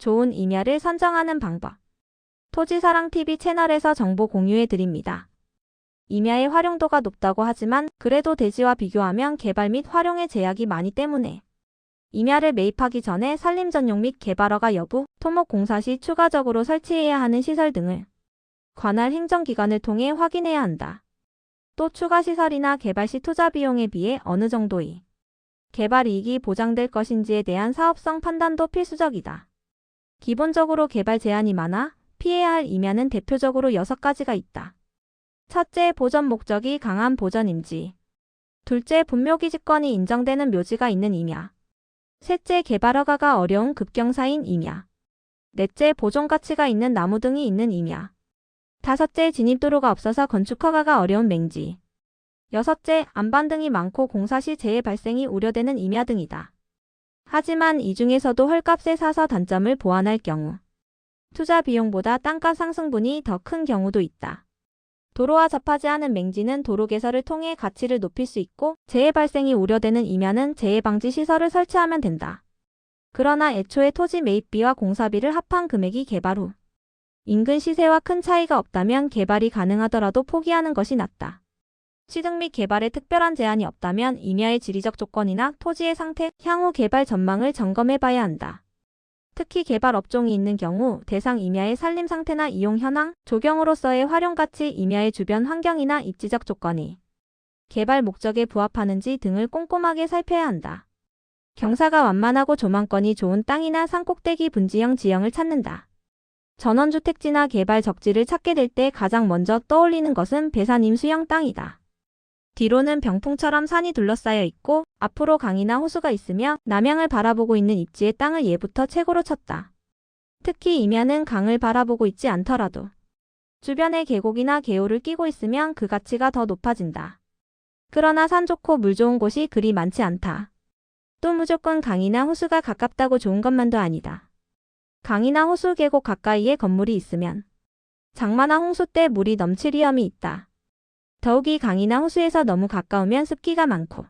좋은 임야를 선정하는 방법. 토지사랑TV 채널에서 정보 공유해 드립니다. 임야의 활용도가 높다고 하지만 그래도 대지와 비교하면 개발 및 활용의 제약이 많기 때문에 임야를 매입하기 전에 산림 전용 및 개발허가 여부, 토목공사 시 추가적으로 설치해야 하는 시설 등을 관할 행정기관을 통해 확인해야 한다. 또 추가 시설이나 개발 시 투자 비용에 비해 어느 정도의 개발 이익이 보장될 것인지에 대한 사업성 판단도 필수적이다. 기본적으로 개발 제한이 많아 피해야 할 임야는 대표적으로 6가지가 있다. 첫째, 보전 목적이 강한 보전 임지. 둘째, 분묘기지권이 인정되는 묘지가 있는 임야. 셋째, 개발 허가가 어려운 급경사인 임야. 넷째, 보존 가치가 있는 나무 등이 있는 임야. 다섯째, 진입도로가 없어서 건축 허가가 어려운 맹지. 여섯째, 안반 등이 많고 공사 시 재해 발생이 우려되는 임야 등이다. 하지만 이 중에서도 헐값에 사서 단점을 보완할 경우 투자 비용보다 땅값 상승분이 더 큰 경우도 있다. 도로와 접하지 않은 맹지는 도로 개설을 통해 가치를 높일 수 있고 재해 발생이 우려되는 임야는 재해 방지 시설을 설치하면 된다. 그러나 애초에 토지 매입비와 공사비를 합한 금액이 개발 후 인근 시세와 큰 차이가 없다면 개발이 가능하더라도 포기하는 것이 낫다. 취득 및 개발에 특별한 제한이 없다면 임야의 지리적 조건이나 토지의 상태, 향후 개발 전망을 점검해 봐야 한다. 특히 개발 업종이 있는 경우 대상 임야의 산림 상태나 이용 현황, 조경으로서의 활용 가치, 임야의 주변 환경이나 입지적 조건이 개발 목적에 부합하는지 등을 꼼꼼하게 살펴야 한다. 경사가 완만하고 조망권이 좋은 땅이나 산꼭대기 분지형 지형을 찾는다. 전원주택지나 개발 적지를 찾게 될 때 가장 먼저 떠올리는 것은 배산 임수형 땅이다. 뒤로는 병풍처럼 산이 둘러싸여 있고 앞으로 강이나 호수가 있으며 남향을 바라보고 있는 입지의 땅을 예부터 최고로 쳤다. 특히 임야는 강을 바라보고 있지 않더라도 주변에 계곡이나 개울을 끼고 있으면 그 가치가 더 높아진다. 그러나 산 좋고 물 좋은 곳이 그리 많지 않다. 또 무조건 강이나 호수가 가깝다고 좋은 것만도 아니다. 강이나 호수, 계곡 가까이에 건물이 있으면 장마나 홍수 때 물이 넘칠 위험이 있다. 더욱이 강이나 호수에서 너무 가까우면 습기가 많고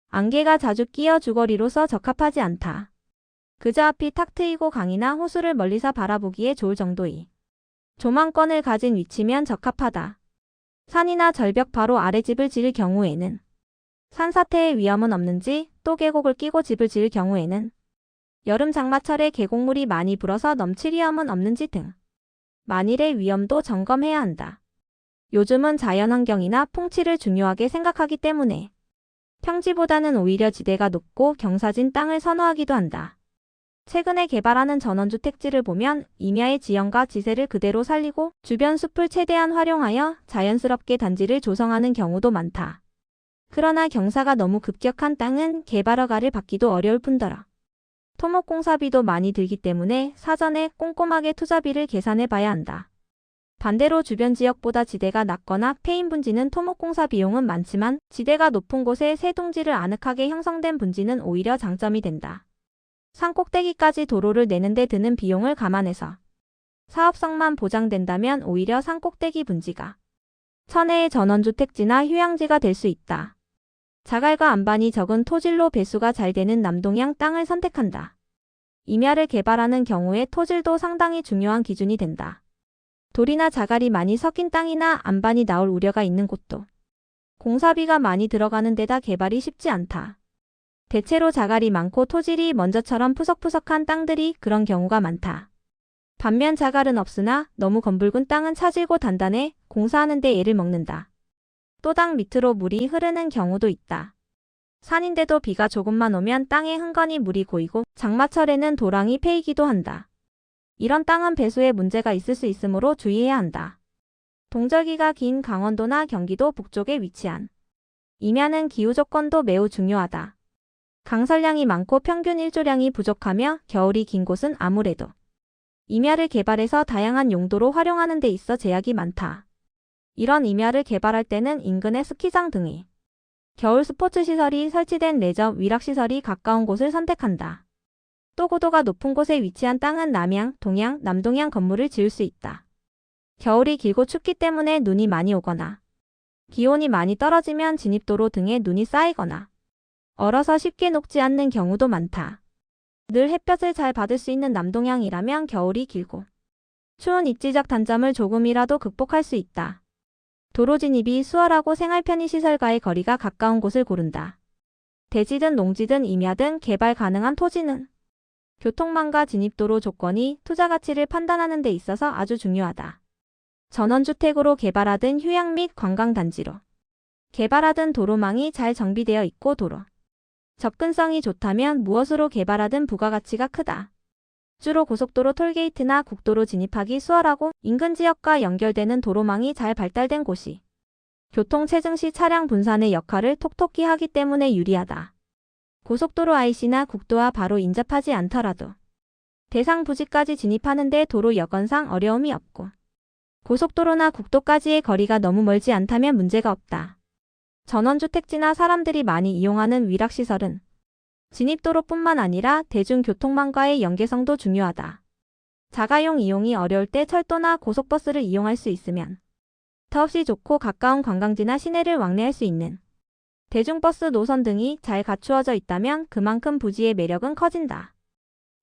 안개가 자주 끼어 주거리로서 적합하지 않다. 그저 앞이 탁 트이고 강이나 호수를 멀리서 바라보기에 좋을 정도의 조망권을 가진 위치면 적합하다. 산이나 절벽 바로 아래 집을 지을 경우에는 산사태의 위험은 없는지, 또 계곡을 끼고 집을 지을 경우에는 여름 장마철에 계곡물이 많이 불어서 넘칠 위험은 없는지 등 만일의 위험도 점검해야 한다. 요즘은 자연환경이나 풍치를 중요하게 생각하기 때문에 평지보다는 오히려 지대가 높고 경사진 땅을 선호하기도 한다. 최근에 개발하는 전원주택지를 보면 임야의 지형과 지세를 그대로 살리고 주변 숲을 최대한 활용하여 자연스럽게 단지를 조성하는 경우도 많다. 그러나 경사가 너무 급격한 땅은 개발 허가를 받기도 어려울 뿐더러 토목공사비도 많이 들기 때문에 사전에 꼼꼼하게 투자비를 계산해 봐야 한다. 반대로 주변 지역보다 지대가 낮거나 폐인 분지는 토목공사 비용은 많지만 지대가 높은 곳에 새둥지를 아늑하게 형성된 분지는 오히려 장점이 된다. 산 꼭대기까지 도로를 내는 데 드는 비용을 감안해서 사업성만 보장된다면 오히려 산 꼭대기 분지가 천혜의 전원주택지나 휴양지가 될 수 있다. 자갈과 안반이 적은 토질로 배수가 잘 되는 남동향 땅을 선택한다. 임야를 개발하는 경우에 토질도 상당히 중요한 기준이 된다. 돌이나 자갈이 많이 섞인 땅이나 안반이 나올 우려가 있는 곳도 공사비가 많이 들어가는 데다 개발이 쉽지 않다. 대체로 자갈이 많고 토질이 먼저처럼 푸석푸석한 땅들이 그런 경우가 많다. 반면 자갈은 없으나 너무 검붉은 땅은 차질고 단단해 공사하는 데 애를 먹는다. 또 땅 밑으로 물이 흐르는 경우도 있다. 산인데도 비가 조금만 오면 땅에 흥건히 물이 고이고 장마철에는 도랑이 패이기도 한다. 이런 땅은 배수에 문제가 있을 수 있으므로 주의해야 한다. 동절기가 긴 강원도나 경기도 북쪽에 위치한 임야는 기후 조건도 매우 중요하다. 강설량이 많고 평균 일조량이 부족하며 겨울이 긴 곳은 아무래도 임야를 개발해서 다양한 용도로 활용하는 데 있어 제약이 많다. 이런 임야를 개발할 때는 인근의 스키장 등의 겨울 스포츠 시설이 설치된 레저 위락시설이 가까운 곳을 선택한다. 또 고도가 높은 곳에 위치한 땅은 남향, 동향, 남동향 건물을 지을 수 있다. 겨울이 길고 춥기 때문에 눈이 많이 오거나 기온이 많이 떨어지면 진입도로 등에 눈이 쌓이거나 얼어서 쉽게 녹지 않는 경우도 많다. 늘 햇볕을 잘 받을 수 있는 남동향이라면 겨울이 길고 추운 입지적 단점을 조금이라도 극복할 수 있다. 도로 진입이 수월하고 생활 편의 시설과의 거리가 가까운 곳을 고른다. 대지든 농지든 임야든 개발 가능한 토지는 교통망과 진입도로 조건이 투자 가치를 판단하는 데 있어서 아주 중요하다. 전원주택으로 개발하든 휴양 및 관광단지로 개발하든 도로망이 잘 정비되어 있고 도로 접근성이 좋다면 무엇으로 개발하든 부가가치가 크다. 주로 고속도로 톨게이트나 국도로 진입하기 수월하고 인근 지역과 연결되는 도로망이 잘 발달된 곳이 교통체증 시 차량 분산의 역할을 톡톡히 하기 때문에 유리하다. 고속도로 IC나 국도와 바로 인접하지 않더라도 대상 부지까지 진입하는데 도로 여건상 어려움이 없고 고속도로나 국도까지의 거리가 너무 멀지 않다면 문제가 없다. 전원주택지나 사람들이 많이 이용하는 위락시설은 진입도로뿐만 아니라 대중교통망과의 연계성도 중요하다. 자가용 이용이 어려울 때 철도나 고속버스를 이용할 수 있으면 더없이 좋고 가까운 관광지나 시내를 왕래할 수 있는 대중버스 노선 등이 잘 갖추어져 있다면 그만큼 부지의 매력은 커진다.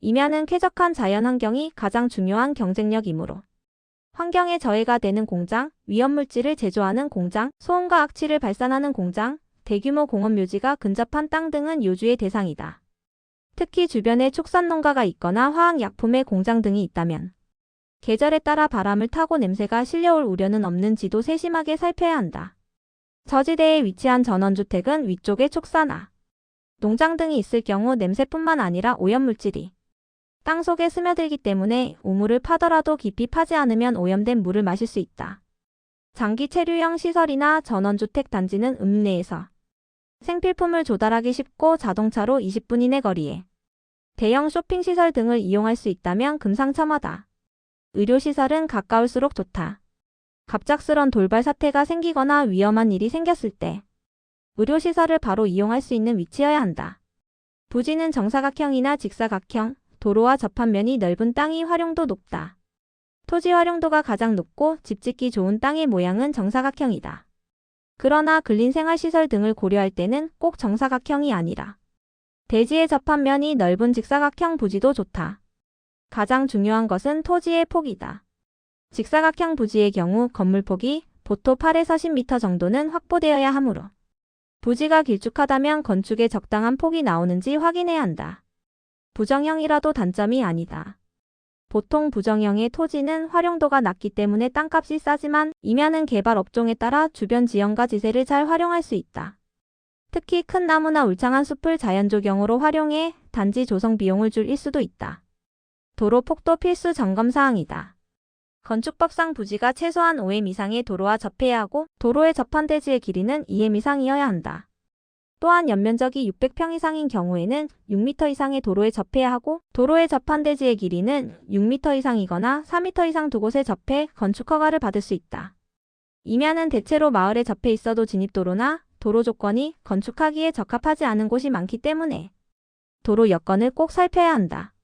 임야는 쾌적한 자연환경이 가장 중요한 경쟁력이므로 환경에 저해가 되는 공장, 위험물질을 제조하는 공장, 소음과 악취를 발산하는 공장, 대규모 공업 묘지가 근접한 땅 등은 요주의 대상이다. 특히 주변에 축산농가가 있거나 화학약품의 공장 등이 있다면 계절에 따라 바람을 타고 냄새가 실려올 우려는 없는지도 세심하게 살펴야 한다. 저지대에 위치한 전원주택은 위쪽에 축사나 농장 등이 있을 경우 냄새뿐만 아니라 오염물질이 땅 속에 스며들기 때문에 우물을 파더라도 깊이 파지 않으면 오염된 물을 마실 수 있다. 장기 체류형 시설이나 전원주택 단지는 읍내에서 생필품을 조달하기 쉽고 자동차로 20분 이내 거리에 대형 쇼핑시설 등을 이용할 수 있다면 금상첨화다. 의료시설은 가까울수록 좋다. 갑작스런 돌발 사태가 생기거나 위험한 일이 생겼을 때 의료시설을 바로 이용할 수 있는 위치여야 한다. 부지는 정사각형이나 직사각형, 도로와 접합면이 넓은 땅이 활용도 높다. 토지 활용도가 가장 높고 집 짓기 좋은 땅의 모양은 정사각형이다. 그러나 근린생활시설 등을 고려할 때는 꼭 정사각형이 아니라 대지의 접합면이 넓은 직사각형 부지도 좋다. 가장 중요한 것은 토지의 폭이다. 직사각형 부지의 경우 건물 폭이 보통 8에서 10m 정도는 확보되어야 하므로 부지가 길쭉하다면 건축에 적당한 폭이 나오는지 확인해야 한다. 부정형이라도 단점이 아니다. 보통 부정형의 토지는 활용도가 낮기 때문에 땅값이 싸지만 임야는 개발 업종에 따라 주변 지형과 지세를 잘 활용할 수 있다. 특히 큰 나무나 울창한 숲을 자연조경으로 활용해 단지 조성 비용을 줄일 수도 있다. 도로 폭도 필수 점검 사항이다. 건축법상 부지가 최소한 5m 이상의 도로와 접해야 하고 도로에 접한 대지의 길이는 2m 이상이어야 한다. 또한 연면적이 600평 이상인 경우에는 6m 이상의 도로에 접해야 하고 도로에 접한 대지의 길이는 6m 이상이거나 4m 이상 두 곳에 접해 건축허가를 받을 수 있다. 임야는 대체로 마을에 접해 있어도 진입도로나 도로 조건이 건축하기에 적합하지 않은 곳이 많기 때문에 도로 여건을 꼭 살펴야 한다.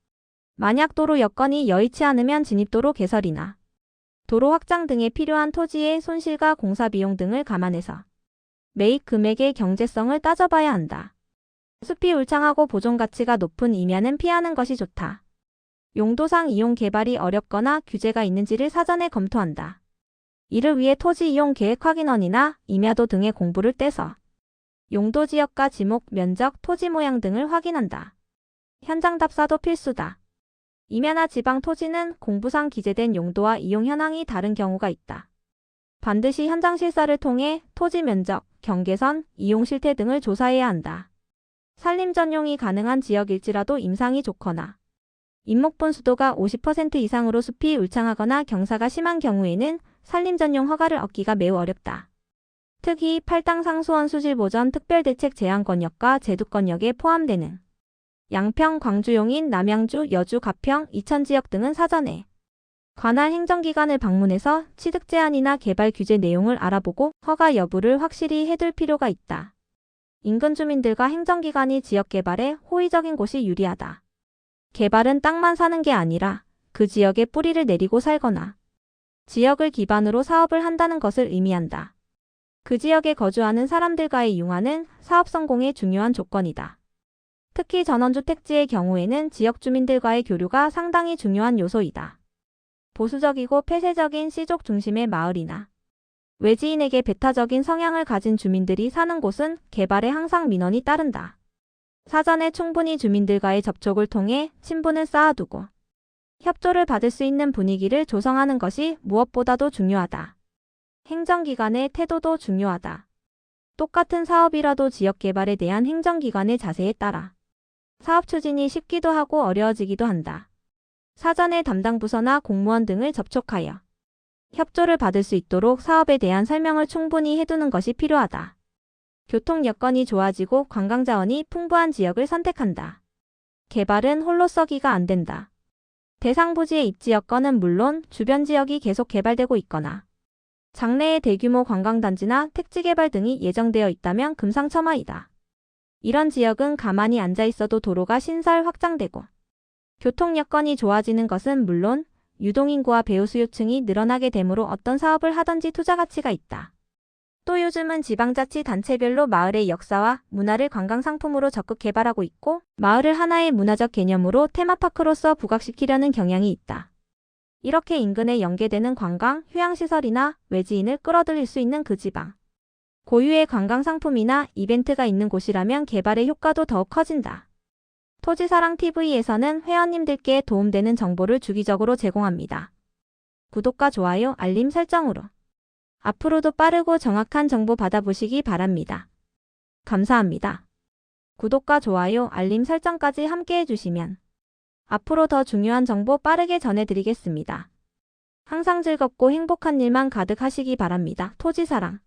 만약 도로 여건이 여의치 않으면 진입도로 개설이나 도로 확장 등에 필요한 토지의 손실과 공사 비용 등을 감안해서 매입 금액의 경제성을 따져봐야 한다. 숲이 울창하고 보존 가치가 높은 임야는 피하는 것이 좋다. 용도상 이용 개발이 어렵거나 규제가 있는지를 사전에 검토한다. 이를 위해 토지 이용 계획 확인원이나 임야도 등의 공부를 떼서 용도 지역과 지목, 면적, 토지 모양 등을 확인한다. 현장 답사도 필수다. 임야나 지방 토지는 공부상 기재된 용도와 이용 현황이 다른 경우가 있다. 반드시 현장 실사를 통해 토지 면적, 경계선, 이용 실태 등을 조사해야 한다. 산림 전용이 가능한 지역일지라도 임상이 좋거나 인목분 수도가 50% 이상으로 숲이 울창하거나 경사가 심한 경우에는 산림 전용 허가를 얻기가 매우 어렵다. 특히 팔당 상수원 수질보전 특별대책 제한권역과 제두권역에 포함되는 양평, 광주, 용인, 남양주, 여주, 가평, 이천 지역 등은 사전에 관할 행정기관을 방문해서 취득 제한이나 개발 규제 내용을 알아보고 허가 여부를 확실히 해둘 필요가 있다. 인근 주민들과 행정기관이 지역 개발에 호의적인 곳이 유리하다. 개발은 땅만 사는 게 아니라 그 지역에 뿌리를 내리고 살거나 지역을 기반으로 사업을 한다는 것을 의미한다. 그 지역에 거주하는 사람들과의 융화는 사업 성공의 중요한 조건이다. 특히 전원주 택지의 경우에는 지역 주민들과의 교류가 상당히 중요한 요소이다. 보수적이고 폐쇄적인 C족 중심의 마을이나 외지인에게 배타적인 성향을 가진 주민들이 사는 곳은 개발에 항상 민원이 따른다. 사전에 충분히 주민들과의 접촉을 통해 친분을 쌓아두고 협조를 받을 수 있는 분위기를 조성하는 것이 무엇보다도 중요하다. 행정기관의 태도도 중요하다. 똑같은 사업이라도 지역개발에 대한 행정기관의 자세에 따라 사업 추진이 쉽기도 하고 어려워지기도 한다. 사전에 담당 부서나 공무원 등을 접촉하여 협조를 받을 수 있도록 사업에 대한 설명을 충분히 해두는 것이 필요하다. 교통 여건이 좋아지고 관광자원이 풍부한 지역을 선택한다. 개발은 홀로 서기가 안 된다. 대상 부지의 입지 여건은 물론 주변 지역이 계속 개발되고 있거나 장래에 대규모 관광단지나 택지개발 등이 예정되어 있다면 금상첨화이다. 이런 지역은 가만히 앉아 있어도 도로가 신설 확장되고 교통 여건이 좋아지는 것은 물론 유동인구와 배우 수요층이 늘어나게 되므로 어떤 사업을 하든지 투자 가치가 있다. 또 요즘은 지방자치단체별로 마을의 역사와 문화를 관광상품으로 적극 개발하고 있고 마을을 하나의 문화적 개념으로 테마파크로서 부각시키려는 경향이 있다. 이렇게 인근에 연계되는 관광, 휴양시설이나 외지인을 끌어들일 수 있는 그 지방 고유의 관광상품이나 이벤트가 있는 곳이라면 개발의 효과도 더욱 커진다. 토지사랑TV에서는 회원님들께 도움되는 정보를 주기적으로 제공합니다. 구독과 좋아요, 알림 설정으로 앞으로도 빠르고 정확한 정보 받아보시기 바랍니다. 감사합니다. 구독과 좋아요, 알림 설정까지 함께 해주시면 앞으로 더 중요한 정보 빠르게 전해드리겠습니다. 항상 즐겁고 행복한 일만 가득하시기 바랍니다. 토지사랑